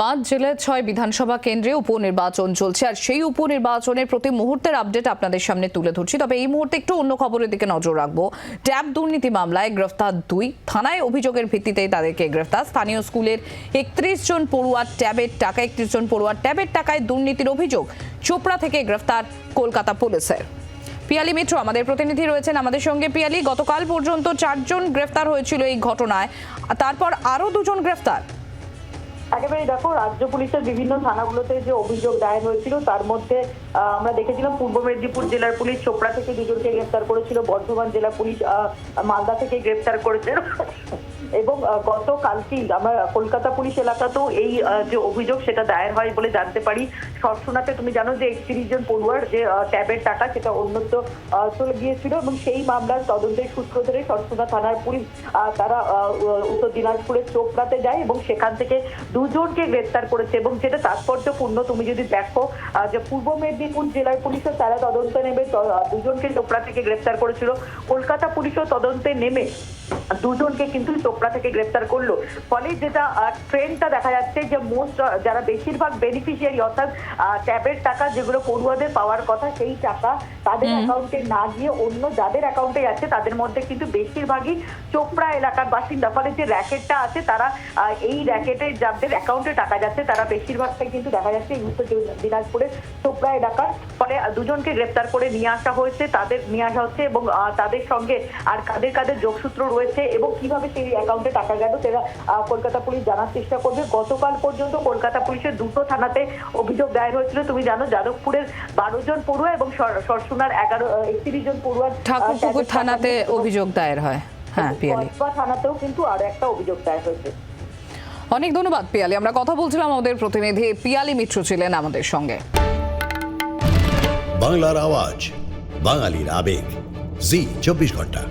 পাঁচ জেলায় ৬ বিধানসভা কেন্দ্রে উপনির্বাচন চলছে, আর সেই উপনির্বাচনের প্রতি মুহূর্তের আপডেট আপনাদের সামনে তুলে ধরছি। তবে এই মুহূর্তে একটু অন্য খবরের দিকে নজর রাখবো। ট্যাব দুর্নীতি মামলায় গ্রেফতার 2 থানায় অভিযোগের ভিত্তিতেই তাদেরকে গ্রেফতার। স্থানীয় স্কুলের 31 জন পড়ুয়ার ট্যাবের টাকা 31 জন পড়ুয়ার ট্যাবের টাকায় দুর্নীতির অভিযোগ। চোপড়া থেকে গ্রেফতার কলকাতা পুলিশের। পিয়ালি মিত্র আমাদের প্রতিনিধি রয়েছেন আমাদের সঙ্গে। পিয়ালি, গতকাল পর্যন্ত 4 জন গ্রেফতার হয়েছিল এই ঘটনায়, তারপর আরো 2 জন গ্রেফতার। একেবারে দেখো, রাজ্য পুলিশের বিভিন্ন থানাগুলোতে যে অভিযোগ দায়ের হয়েছিল তার মধ্যে আমরা দেখেছিলাম পূর্ব মেদিনীপুর জেলার পুলিশ চোপড়া থেকে 2 জনকে গ্রেফতার করেছিল, বর্ধমান জেলা পুলিশ মালদা থেকে গ্রেফতার করেছে এবং গতকালকেই আমরা কলকাতা পুলিশ এলাকাতেও এই যে অভিযোগ সেটা দায়ের হয় বলে জানতে পারি। সরসুনাতে তুমি জানো যে 31 জন পড়ুয়ার যে ট্যাবের টাকা সেটা অন্যত্র চলে গিয়েছিল এবং সেই মামলার তদন্তের সূত্র ধরে সরসুনা থানার পুলিশ তারা উত্তর দিনাজপুরের চোপড়াতে যায় এবং সেখান থেকে 2 জনকে গ্রেফতার করেছে। এবং যেটা তাৎপর্যপূর্ণ, তুমি যদি দেখো যে পূর্ব মেদিনীপুর জেলার পুলিশের তারা তদন্ত নেমে 2 জনকে চোপড়া থেকে গ্রেফতার করেছিল, কলকাতা পুলিশও তদন্তে নেমে 2 জনকে কিন্তু চোপড়া থেকে গ্রেফতার করলো। ফলে যেটা ট্রেন্ডটা দেখা যাচ্ছে যে যারা বেশিরভাগ বেনিফিশিয়ারি অর্থাৎ ট্যাবের টাকা যেগুলো পড়ুয়াদের পাওয়ার কথা সেই টাকা তাদের অ্যাকাউন্টে না গিয়ে অন্য যাদের অ্যাকাউন্টে যাচ্ছে তাদের মধ্যে কিন্তু বেশিরভাগই চোপড়া এলাকার বাসিন্দা। ফলে যে র্যাকেটটা আছে তারা এই র্যাকেটে যাদের অ্যাকাউন্টে টাকা যাচ্ছে তারা বেশিরভাগটাই কিন্তু দেখা যাচ্ছে উত্তর দিনাজপুরের চোপড়া এলাকার। ফলে 2 জনকে গ্রেফতার করে নিয়ে আসা হচ্ছে এবং তাদের সঙ্গে আর কাদের কাদের যোগসূত্র রয়েছে এবং কিভাবে সেই অ্যাকাউন্টে টাকা গেল সেটা কলকাতা পুলিশ জানার চেষ্টা করবে। গতকাল পর্যন্ত কলকাতা পুলিশের 2টো থানাতে অভিযোগ দায়ের হয়েছিল। তুমি জানো যাদবপুরের 12 জন পড়ুয়া এবং সরসুনার 31 জন পড়ুয়া ঠাকুরপুকুর থানাতে অভিযোগ দায়ের হয়। হ্যাঁ পিয়ালি, থানাতেও কিন্তু আরো একটা অভিযোগ দায়ের হয়েছে। অনেক ধন্যবাদ পিয়ালি। আমরা কথা বলছিলাম, আমাদের প্রতিনিধি পিয়ালি মিত্র ছিলেন আমাদের সঙ্গে। বাংলার আওয়াজ, বাঙালির আবেগ, জি 24 ঘন্টা।